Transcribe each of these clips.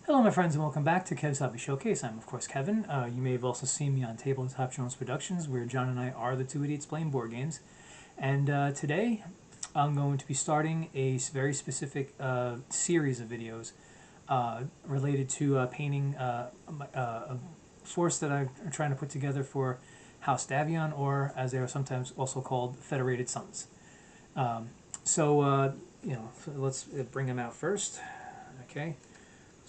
Hello my friends and welcome back to Kev's Hobby Showcase. I'm of course Kevin. You may have also seen me on Tabletop Jones Productions where John and I are the two idiots playing board games. And today I'm going to be starting a very specific series of videos related to painting a force that I'm trying to put together for House Davion, or as they are sometimes also called, Federated Sons. So let's bring them out first. Okay.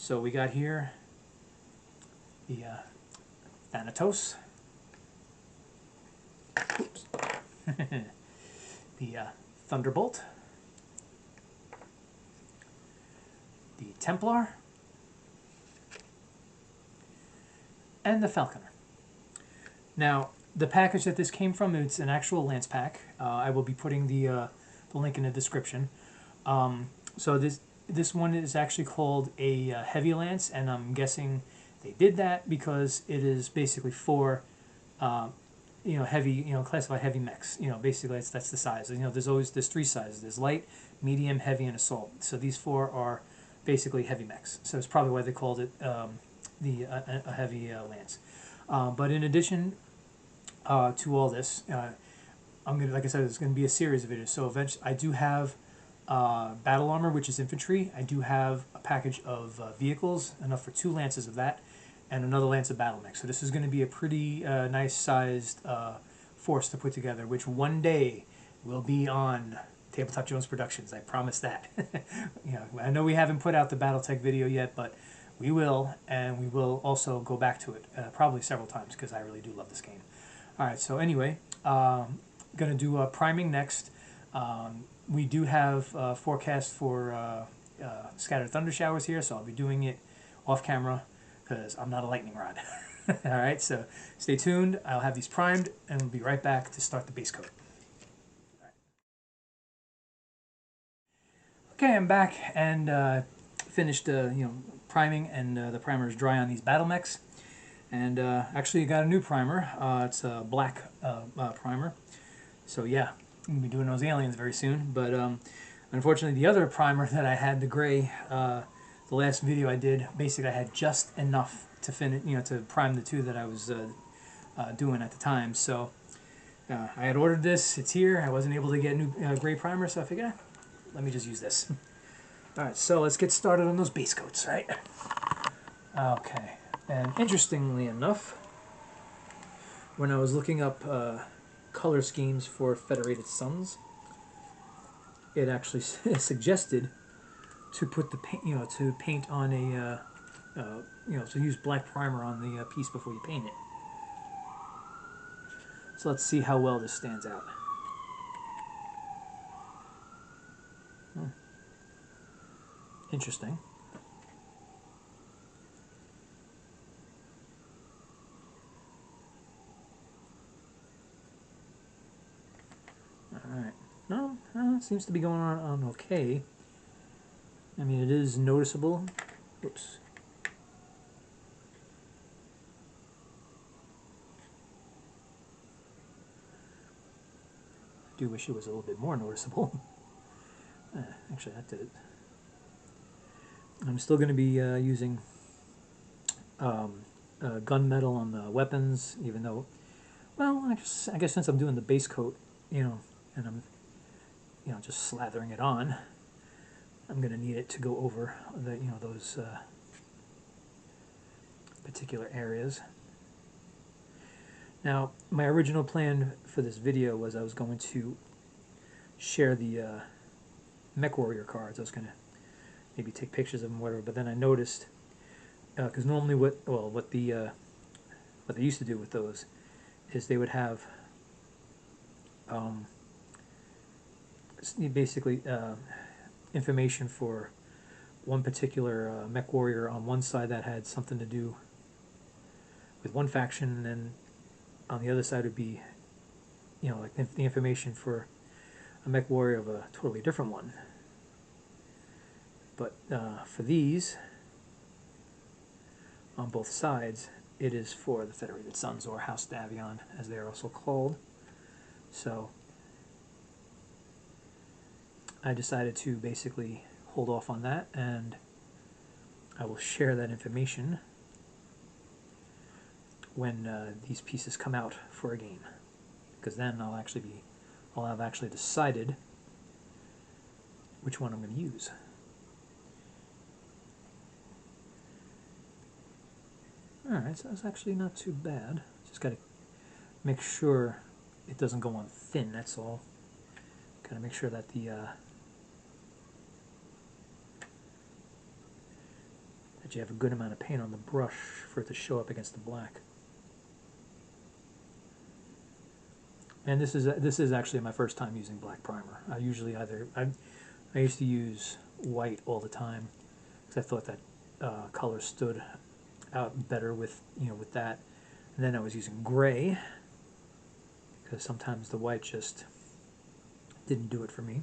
So we got here the Thanatos, oops, the Thunderbolt, the Templar, and the Falconer. Now, the package that this came from, it's an actual lance pack. I will be putting the link in the description. So this one is actually called a heavy lance, and I'm guessing they did that because it is basically for heavy, classified heavy mechs. Basically that's the size. There's three sizes. There's light, medium, heavy, and assault. So these four are basically heavy mechs. So it's probably why they called it a heavy lance. But in addition to all this, I'm gonna, like I said, it's gonna be a series of videos. So eventually, I do have battle armor, which is infantry. I do have a package of vehicles, enough for 2 lances of that, and another lance of battlemechs. So this is going to be a pretty nice sized force to put together, which one day will be on Tabletop Jones Productions. I promise that. I know we haven't put out the Battletech video yet, but we will, and we will also go back to it probably several times because I really do love this game. All right, so anyway, going to do priming next. We do have forecast for scattered thunder showers here, so I'll be doing it off camera because I'm not a lightning rod. All right, so stay tuned. I'll have these primed, and we'll be right back to start the base coat. Okay, I'm back and finished priming, and the primer is dry on these battlemechs. And actually, got a new primer. It's a black primer. So yeah, I'm going to be doing those aliens very soon. But unfortunately, the other primer that I had, the gray, the last video I did, basically I had just enough to finish, to prime the 2 that I was doing at the time. So I had ordered this. It's here. I wasn't able to get a new gray primer, so I figured, let me just use this. All right, so let's get started on those base coats, right? Okay. And interestingly enough, when I was looking up color schemes for Federated Sons, it actually suggested to put the paint, to paint on a, to use black primer on the piece before you paint it. So let's see how well this stands out. Interesting. Alright. No, it seems to be going on okay. I mean, it is noticeable. Oops. I do wish it was a little bit more noticeable. Actually, that did it. I'm still going to be using gunmetal on the weapons, even though, well, I guess since I'm doing the base coat, and I'm, just slathering it on, I'm going to need it to go over the, those particular areas. Now, my original plan for this video was I was going to share the Mech Warrior cards. I was going to maybe take pictures of them, whatever. But then I noticed, because normally what they used to do with those is they would have basically information for one particular Mech Warrior on one side that had something to do with one faction, and then on the other side would be, like the information for a Mech Warrior of a totally different one. But for these, on both sides, it is for the Federated Sons, or House Davion, as they are also called. So I decided to basically hold off on that, and I will share that information when these pieces come out for a game, because then I'll have actually decided which one I'm going to use. Alright, so that's actually not too bad. Just got to make sure it doesn't go on thin, that's all. Got to make sure that that you have a good amount of paint on the brush for it to show up against the black. And this is actually my first time using black primer. I usually I used to use white all the time because I thought that color stood out better with with that. And then I was using gray because sometimes the white just didn't do it for me.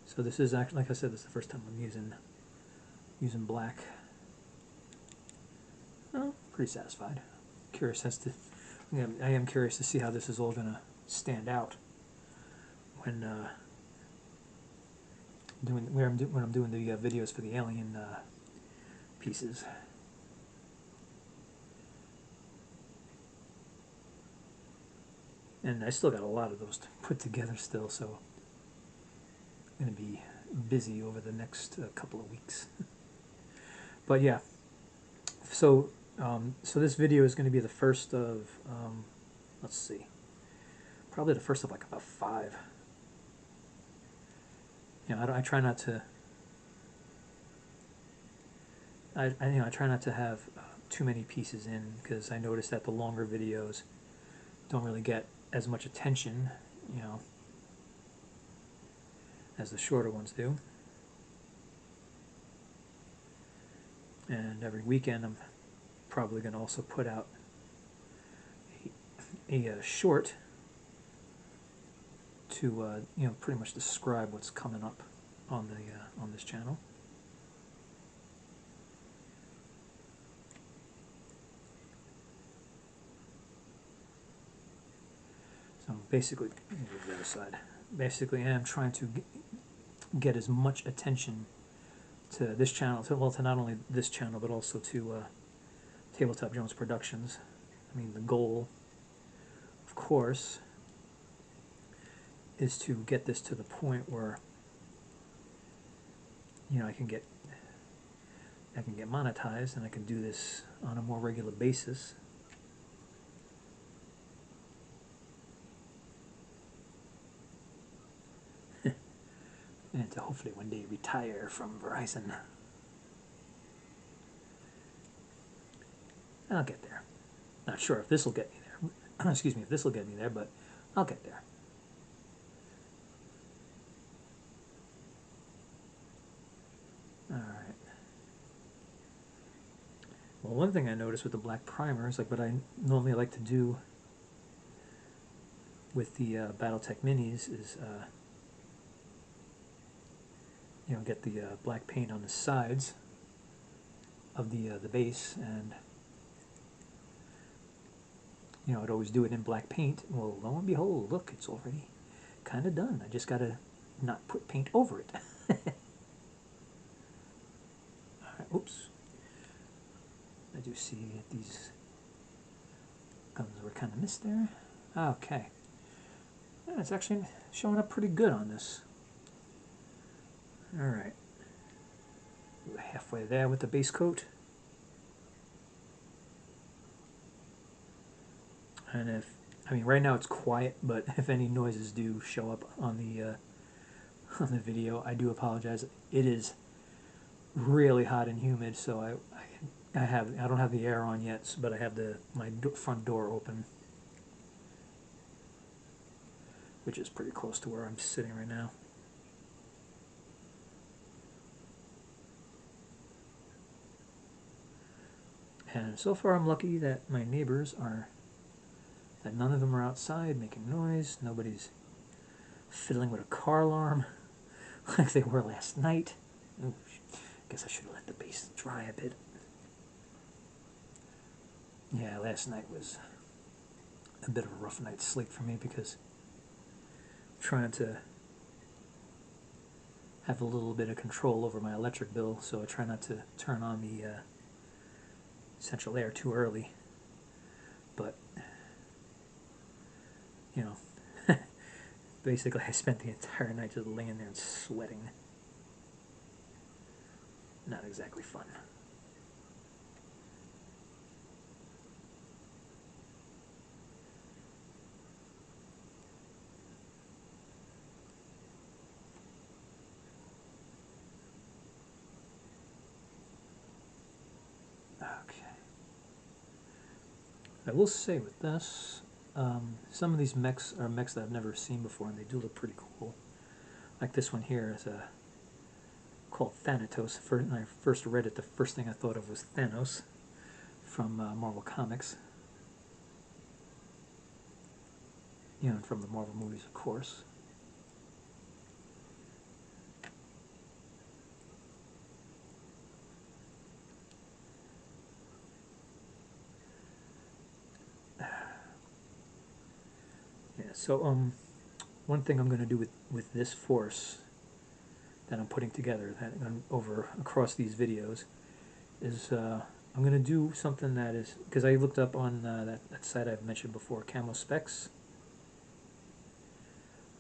So this is actually, like I said, this is the first time I'm using black. Oh, pretty satisfied. Curious as to, I am curious to see how this is all going to stand out when I'm doing the videos for the alien pieces. And I still got a lot of those to put together still, so I'm going to be busy over the next couple of weeks. But yeah, so this video is going to be the first of, let's see, probably the first of like about 5. I try not to. I try not to have too many pieces in, because I notice that the longer videos don't really get as much attention, as the shorter ones do. And every weekend I'm probably going to also put out a short to pretty much describe what's coming up on this channel. So basically, move the other side. Basically, I am trying to get as much attention to this channel, to not only this channel, but also to Tabletop Jones Productions. I mean, the goal, of course, is to get this to the point where I can get monetized, and I can do this on a more regular basis. And to hopefully one day retire from Verizon. I'll get there. Not sure if this will get me there. Excuse me, if this will get me there, but I'll get there. Alright. Well, one thing I noticed with the black primer is like what I normally like to do with the Battletech minis is get the black paint on the sides of the base, and I'd always do it in black paint. Well, lo and behold, look, it's already kind of done. I just gotta not put paint over it. Alright, oops. I do see that these guns were kind of missed there. Okay. Yeah, it's actually showing up pretty good on this. Alright. We're halfway there with the base coat. And right now it's quiet, but if any noises do show up on the video, I do apologize. It is really hot and humid, so I don't have the air on yet, but I have my front door open, which is pretty close to where I'm sitting right now. And so far I'm lucky that my neighbors that none of them are outside making noise. Nobody's fiddling with a car alarm like they were last night. Ooh, guess I should have let the base dry a bit. Yeah, last night was a bit of a rough night's sleep for me, because I'm trying to have a little bit of control over my electric bill, so I try not to turn on the central air too early. But, you know, basically I spent the entire night just laying there and sweating. Not exactly fun. Okay. I will say with this, some of these mechs are mechs that I've never seen before, and they do look pretty cool. Like this one here is called Thanatos. When I first read it, the first thing I thought of was Thanos from Marvel Comics. You know, and from the Marvel movies, of course. Yeah, so one thing I'm going to do with this force that I'm putting together across these videos is I'm going to do something that is, because I looked up on that site I've mentioned before, Camo Specs.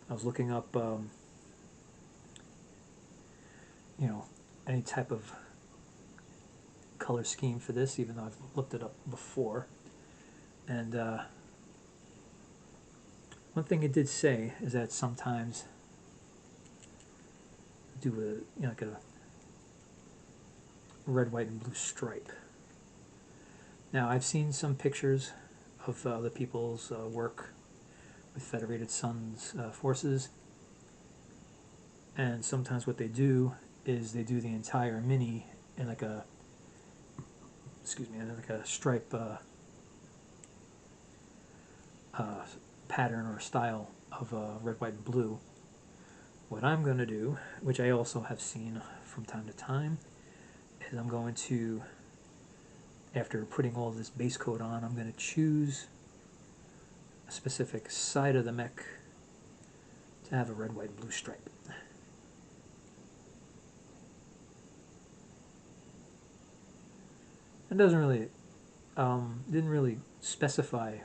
I was looking up you know, any type of color scheme for this, even though I've looked it up before. And one thing it did say is that sometimes do like a red, white, and blue stripe. Now I've seen some pictures of other people's work with Federated Suns forces, and sometimes what they do is they do the entire mini in like a stripe pattern or style of red, white, and blue. What I'm going to do, which I also have seen from time to time, is I'm going to, after putting all this base coat on, I'm going to choose a specific side of the mech to have a red, white, and blue stripe. It doesn't really, didn't really specify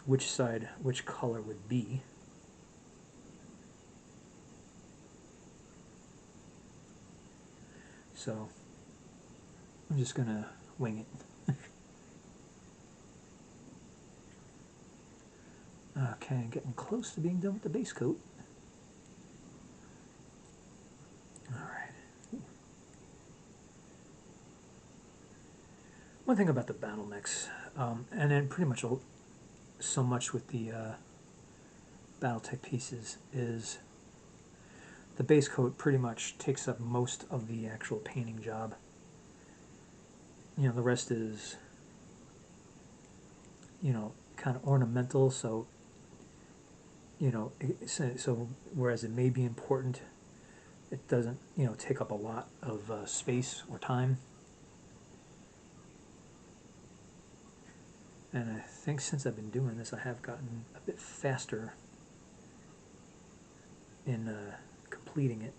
which side, which color would be. So I'm just gonna wing it. Okay, getting close to being done with the base coat. Alright. One thing about the Battlemechs, and then pretty much so much with the Battletech pieces, is the base coat pretty much takes up most of the actual painting job. You know, the rest is, you know, kind of ornamental, so, you know, so whereas it may be important, it doesn't, you know, take up a lot of space or time. And I think since I've been doing this, I have gotten a bit faster in completing it.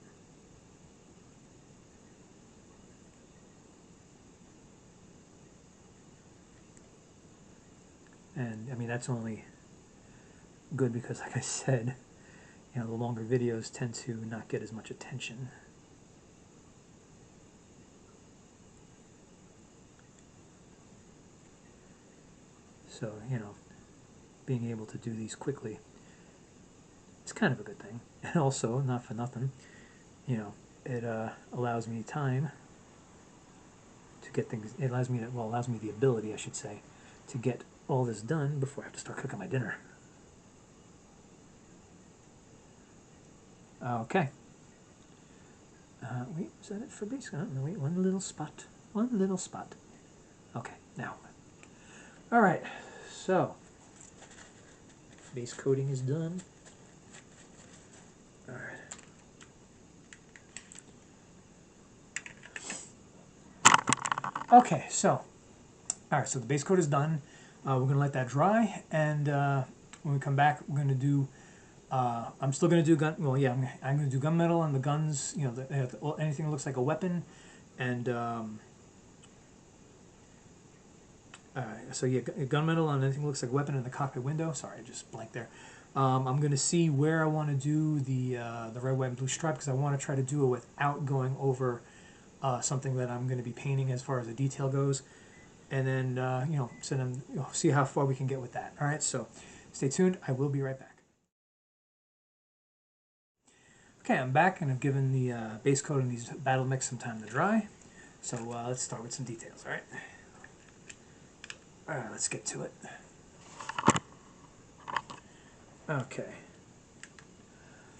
And I mean, that's only good because, like I said, you know, the longer videos tend to not get as much attention. So, you know, being able to do these quickly, it's kind of a good thing. And also, not for nothing, you know, it allows me time to get things, it allows me to, well, allows me the ability, I should say, to get all this done before I have to start cooking my dinner. Okay. Wait, is that it for base? Oh, no, wait, one little spot. One little spot. Okay, now. Alright, so base coating is done. Alright. Okay, so, alright, so the base coat is done. We're going to let that dry, and when we come back, we're going to do I'm still going to do gun. Well, yeah, I'm going to do gunmetal on the guns. You know, anything that looks like a weapon, and so yeah, gunmetal on anything that looks like a weapon in the cockpit window. Sorry, I just blanked there. I'm going to see where I want to do the red, white, and blue stripe because I want to try to do it without going over something that I'm going to be painting as far as the detail goes, and then you know, so then see how far we can get with that. All right, so stay tuned. I will be right back. Okay, I'm back and I've given the base coat and these Battletech some time to dry. So let's start with some details. All right. All right, let's get to it. Okay.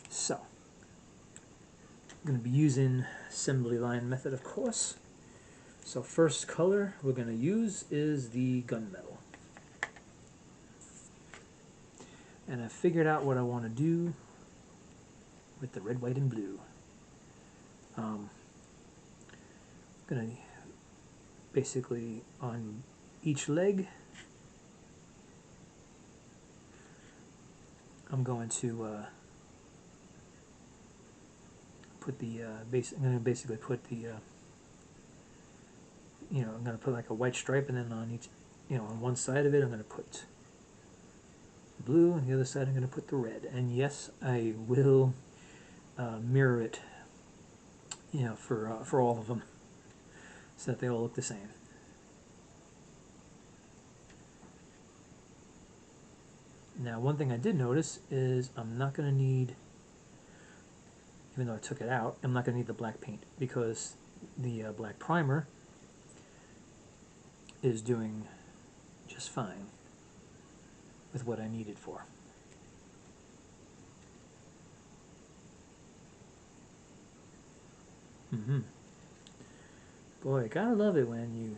So I'm going to be using assembly line method, of course. So first color we're going to use is the gunmetal. And I figured out what I want to do with the red, white, and blue. I'm going to basically on each leg, I'm going to put the I'm going to basically put the you know, I'm going to put like a white stripe, and then on each, you know, on one side of it I'm going to put blue, and the other side I'm going to put the red. And yes, I will mirror it, you know, for all of them, so that they all look the same. Now, one thing I did notice is I'm not going to need, even though I took it out, I'm not going to need the black paint because the black primer is doing just fine with what I need it for. Boy, gotta love it when you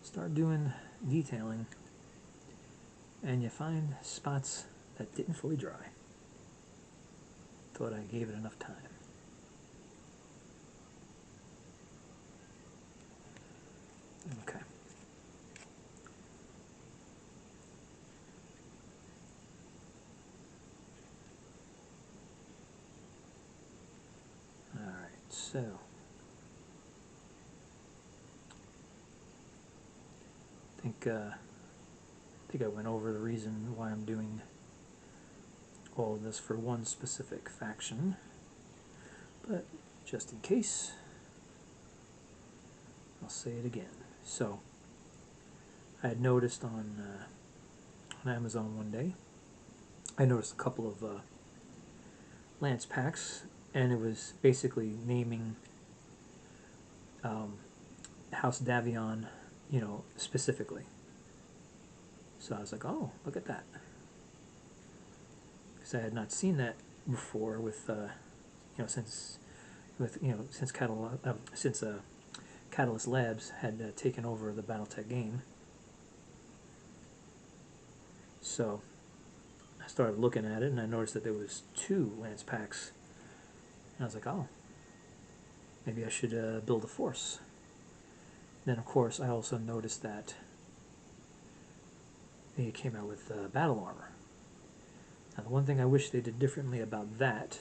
start doing detailing and you find spots that didn't fully dry. Thought I gave it enough time. Okay. Alright, so I think I went over the reason why I'm doing all of this for one specific faction, but just in case, I'll say it again. So I had noticed on Amazon one day, I noticed a couple of lance packs, and it was basically naming House Davion, you know, specifically. So I was like, oh, look at that, because I had not seen that before with you know, since Catalyst Labs had taken over the Battletech game. So I started looking at it, and I noticed that there was 2 lance packs, and I was like, oh, maybe I should build a force. Then, of course, I also noticed that they came out with battle armor. Now, the one thing I wish they did differently about that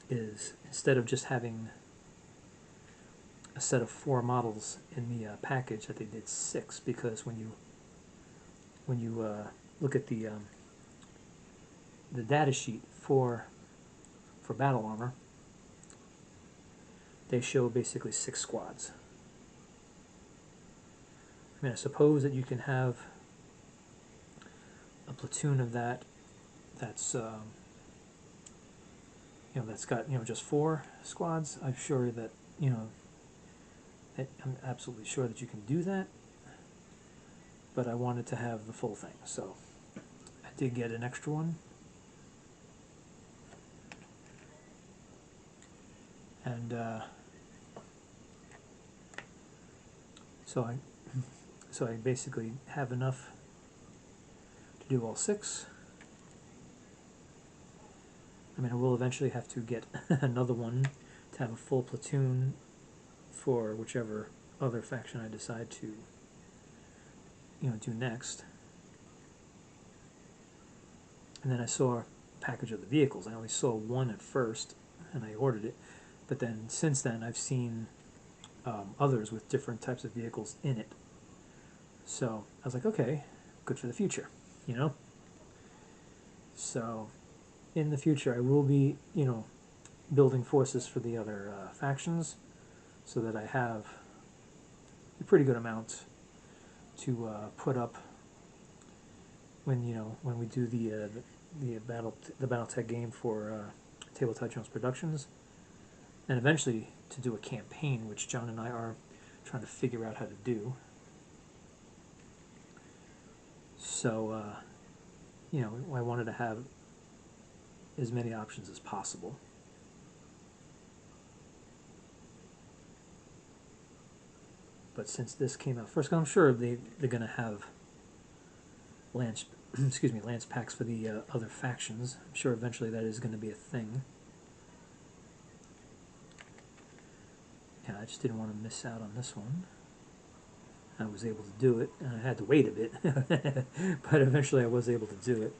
is, instead of just having a set of 4 models in the package, that they did 6, because when you look at the data sheet for battle armor, they show basically 6 squads. I mean, I suppose that you can have a platoon of that's you know, that's got, you know, just 4 squads. I'm sure that, you know, I'm absolutely sure that you can do that, but I wanted to have the full thing, so I did get an extra one. And so I basically have enough to do all 6. I mean, I will eventually have to get another one to have a full platoon for whichever other faction I decide to, you know, do next. and then I saw a package of the vehicles. I only saw one at first, and I ordered it. But then since then, I've seen others with different types of vehicles in it. So I was like, okay, good for the future, you know? So in the future, I will be, you know, building forces for the other factions so that I have a pretty good amount to put up when, you know, when we do the Battletech game for Tabletop Jones Productions, and eventually to do a campaign, which John and I are trying to figure out how to do. So, you know, I wanted to have as many options as possible. But since this came out first, I'm sure they're going to have Lance, excuse me, Lance packs for the other factions. I'm sure eventually that is going to be a thing. Yeah, I just didn't want to miss out on this one. I was able to do it, and I had to wait a bit, but eventually I was able to do it.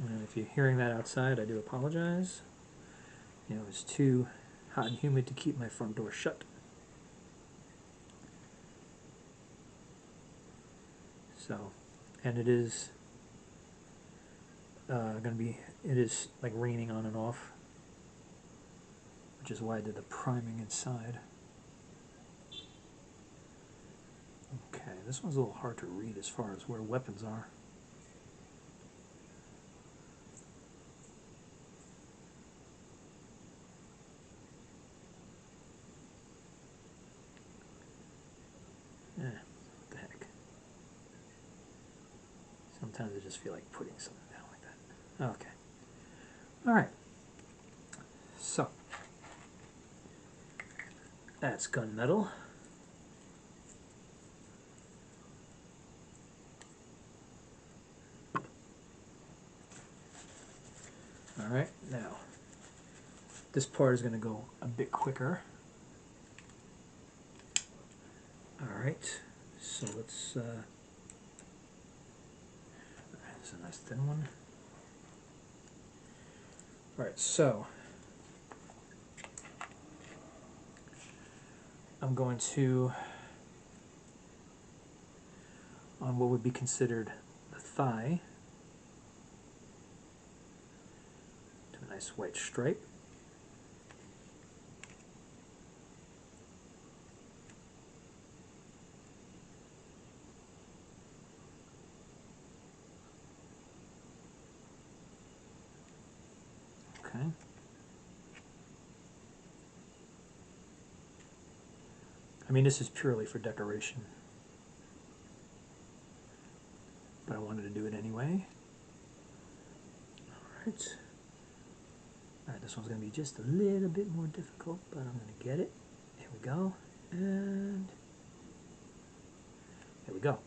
And if you're hearing that outside, I do apologize. You know, it's too hot and humid to keep my front door shut. So, and it is it is like raining on and off, which is why I did the priming inside. Okay, this one's a little hard to read as far as where weapons are. What the heck. Sometimes I just feel like putting something down like that. Okay. Alright. So, that's gunmetal. Alright, now, this part is going to go a bit quicker. Alright, so let's, this is a nice thin one. Alright, so, I'm going to, on what would be considered the thigh, do a nice white stripe. Okay. I mean, this is purely for decoration, but I wanted to do it anyway. Alright. Alright, this one's going to be just a little bit more difficult, but I'm going to get it. Here we go. And here we go.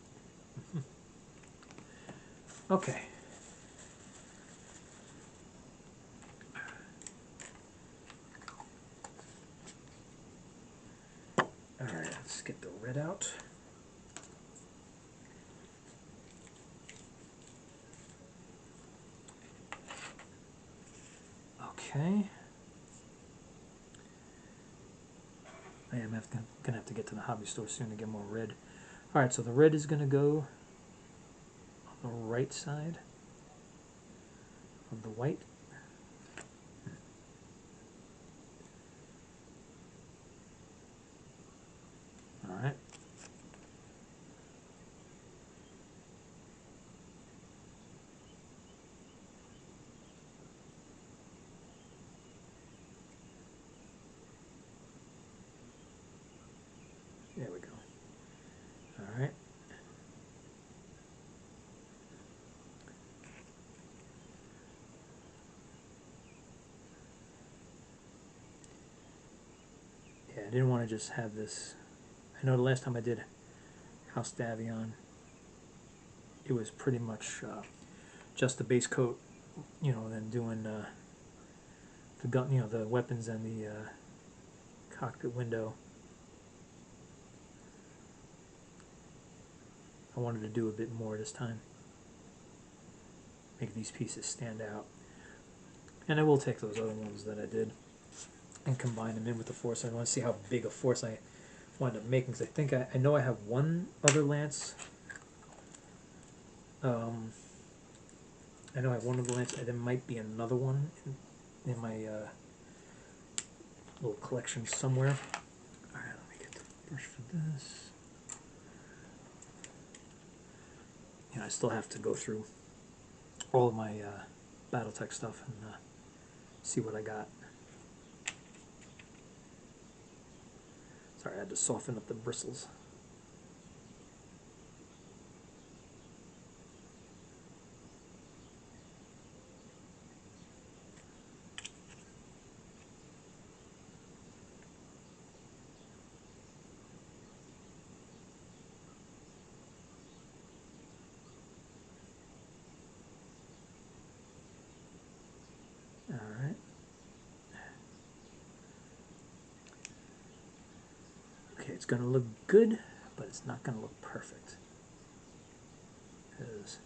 Okay. Alright, let's get the red out. Okay. I am going to have to get to the hobby store soon to get more red. Alright, so the red is going to go on the right side of the white. Alright. There we go. Alright. Yeah, I didn't want to just have this. I know the last time I did House Davion, it was pretty much just the base coat, you know, then doing the gun, you know, the weapons and the cockpit window. I wanted to do a bit more this time. Make these pieces stand out. And I will take those other ones that I did and combine them in with the force. I want to see how big a force I wind up making, because I think I know I have one other lance. I know I have one other lance, and there might be another one in my little collection somewhere. Alright, let me get the brush for this. I still have to go through all of my Battletech stuff and see what I got. Sorry, I had to soften up the bristles. Alright. Okay, it's going to look good, but it's not going to look perfect. Because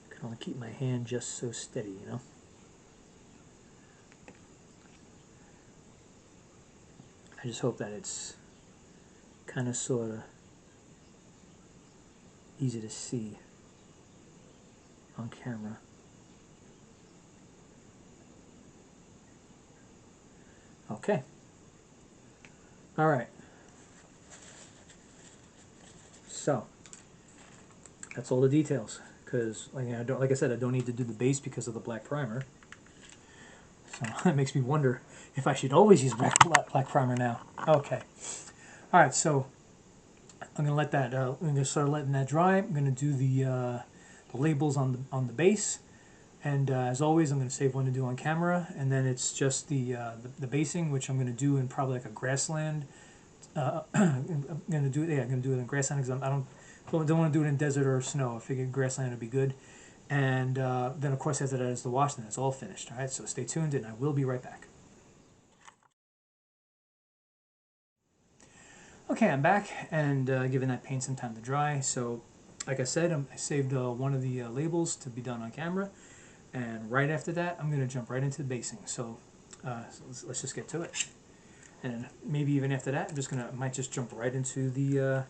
I can only keep my hand just so steady, you know? I just hope that it's kind of sort of easy to see on camera. Okay. All right. So that's all the details. Because like I said, I don't need to do the base because of the black primer. So that makes me wonder if I should always use black primer now. Okay. All right. So I'm gonna let that. I'm gonna start letting that dry. I'm gonna do the labels on the base. And as always, I'm going to save one to do on camera, and then it's just the basing, which I'm going to do in probably like a grassland. I'm going to do it. Yeah, I'm going to do it in grassland because I don't want to do it in desert or snow. I figured grassland would be good. And then of course after that is the wash, and it's all finished. All right, so stay tuned, and I will be right back. Okay, I'm back and giving that paint some time to dry. So, like I said, I saved one of the labels to be done on camera. And right after that, I'm going to jump right into the basing. So, let's just get to it. And maybe even after that, I might just jump right into the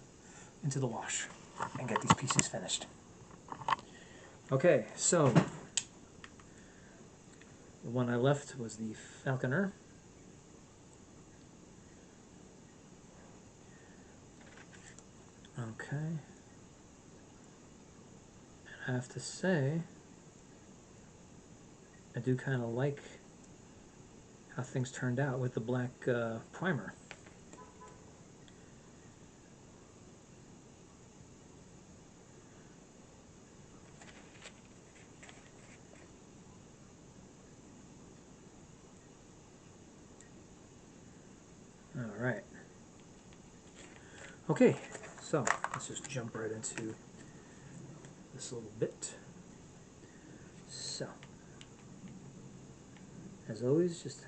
wash and get these pieces finished. Okay, so the one I left was the Falconer. Okay. I have to say, I do kind of like how things turned out with the black primer. All right. Okay, so let's just jump right into this little bit. So, as always, just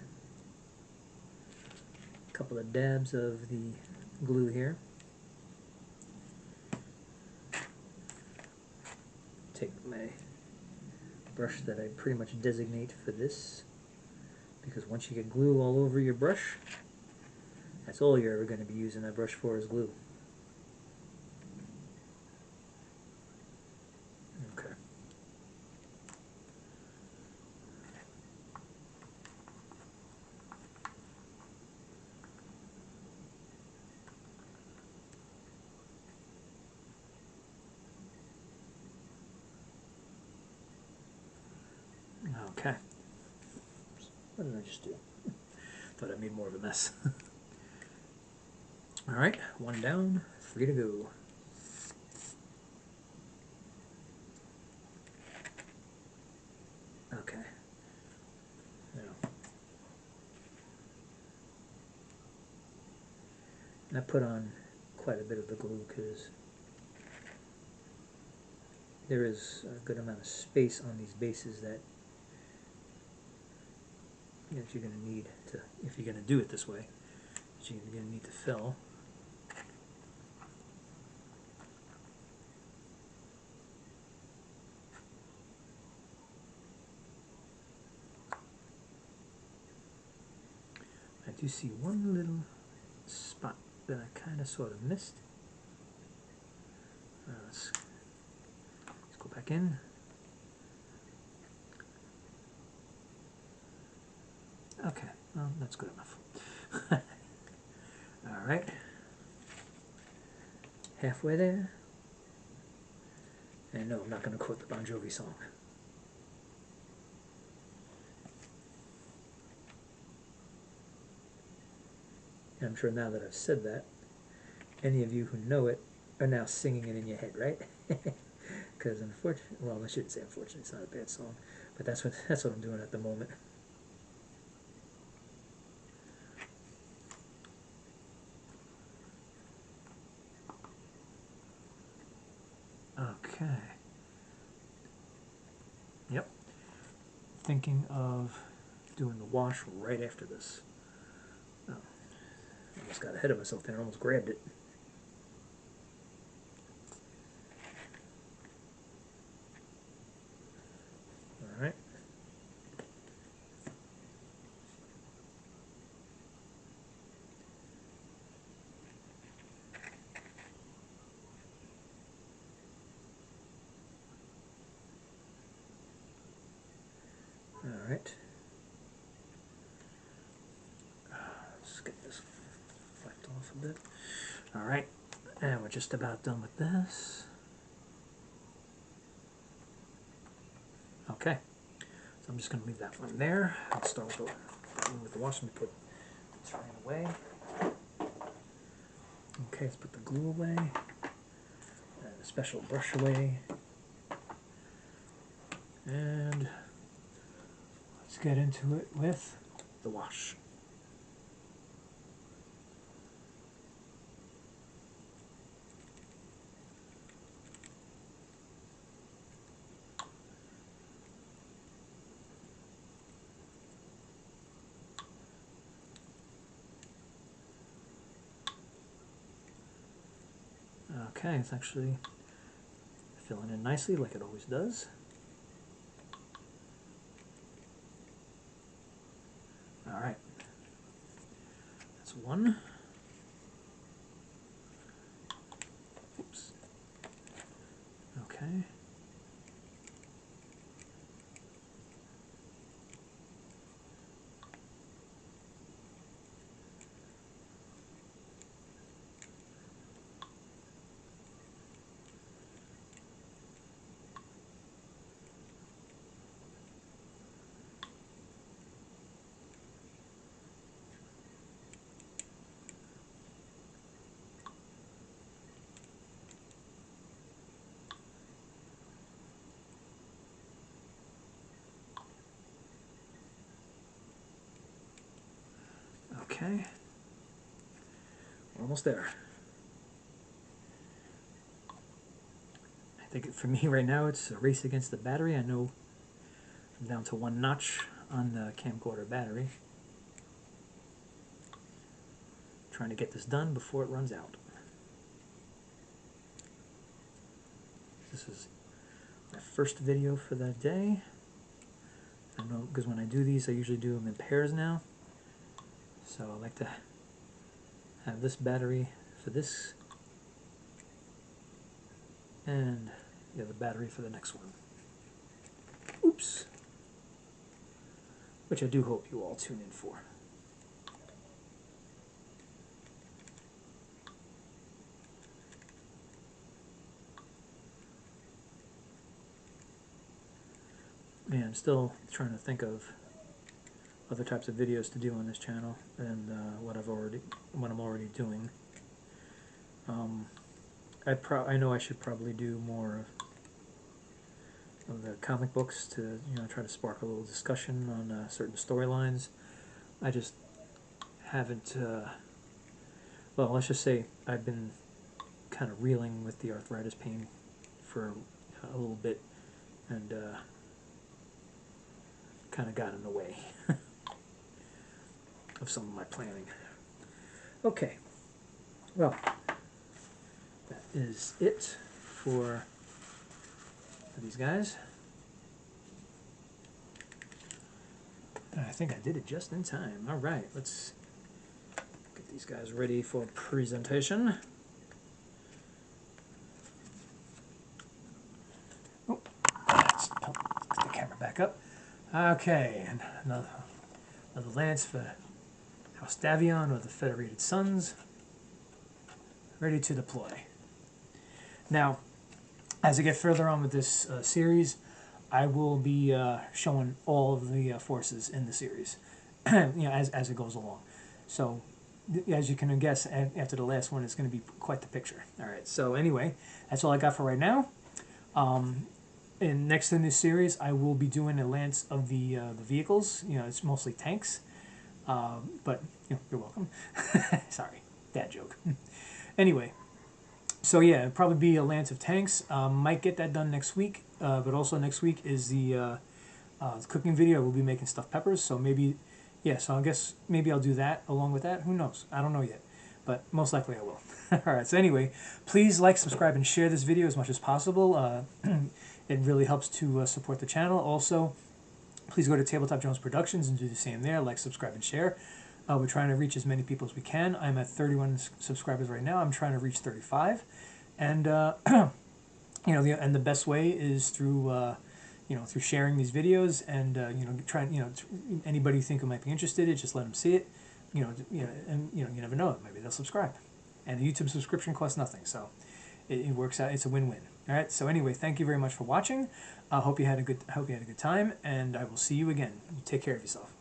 a couple of dabs of the glue here. Take my brush that I pretty much designate for this, because once you get glue all over your brush, that's all you're ever going to be using that brush for is glue. Okay. Okay. What did I just do? Thought I made more of a mess. Alright, one down, 3 to go. Okay. Now, I put on quite a bit of the glue because there is a good amount of space on these bases that you're going to need to, if you're going to do it this way, that you're going to need to fill. do see one little spot that I kind of sort of missed. Let's go back in. Okay, well, that's good enough. All right, halfway there. And no, I'm not going to quote the Bon Jovi song. And I'm sure now that I've said that, any of you who know it are now singing it in your head, right? Because unfortunately, well, I shouldn't say unfortunately, it's not a bad song, but that's what I'm doing at the moment. Okay. Yep. Thinking of doing the wash right after this. Oh, almost got ahead of myself there, almost grabbed it. All right. All right. Let's get this flecked off a bit. All right, and we're just about done with this. Okay, so I'm just going to leave that one there. Let's start with the wash. Let me put this right away. Okay, let's put the glue away and the special brush away. And let's get into it with the wash. Okay, it's actually filling in nicely like it always does. All right, that's one. Oops. Okay. Okay, we're almost there. I think for me right now it's a race against the battery. I know I'm down to one notch on the camcorder battery. Trying to get this done before it runs out. This is my first video for the day. I know because when I do these, I usually do them in pairs now. So I like to have this battery for this and the other battery for the next one. Oops. Which I do hope you all tune in for. Yeah, I'm still trying to think of other types of videos to do on this channel and what I'm already doing. I know I should probably do more of the comic books to try to spark a little discussion on certain storylines. I just haven't. Well, let's just say I've been kind of reeling with the arthritis pain for a little bit, and kind of got in the way of some of my planning. Okay, well, that is it for these guys. I think I did it just in time. All right, let's these guys ready for presentation. Oh, let's put the camera back up. Okay, and another lance for House Davion or the Federated Sons, ready to deploy. Now, as I get further on with this series, I will be showing all of the forces in the series, as it goes along. So, as you can guess, after the last one, it's going to be quite the picture. All right. So anyway, that's all I got for right now. And next in this series, I will be doing a lance of the vehicles. It's mostly tanks, but you're welcome. Sorry, bad joke. Anyway. So yeah, it'll probably be a lance of tanks. Might get that done next week, but also next week is the cooking video. We'll be making stuffed peppers, so maybe, yeah, so I guess maybe I'll do that along with that. Who knows? I don't know yet, but most likely I will. Alright, so anyway, please like, subscribe, and share this video as much as possible. It really helps to support the channel. Also, please go to Tabletop Jones Productions and do the same there. Like, subscribe, and share. We're trying to reach as many people as we can. I'm at 31 subscribers right now. I'm trying to reach 35, and and the best way is through through sharing these videos and anybody you think who might be interested, just let them see it. And you never know, maybe they'll subscribe, and the YouTube subscription costs nothing, so it works out. It's a win-win. All right. So anyway, thank you very much for watching. I hope you had a good time, and I will see you again. Take care of yourself.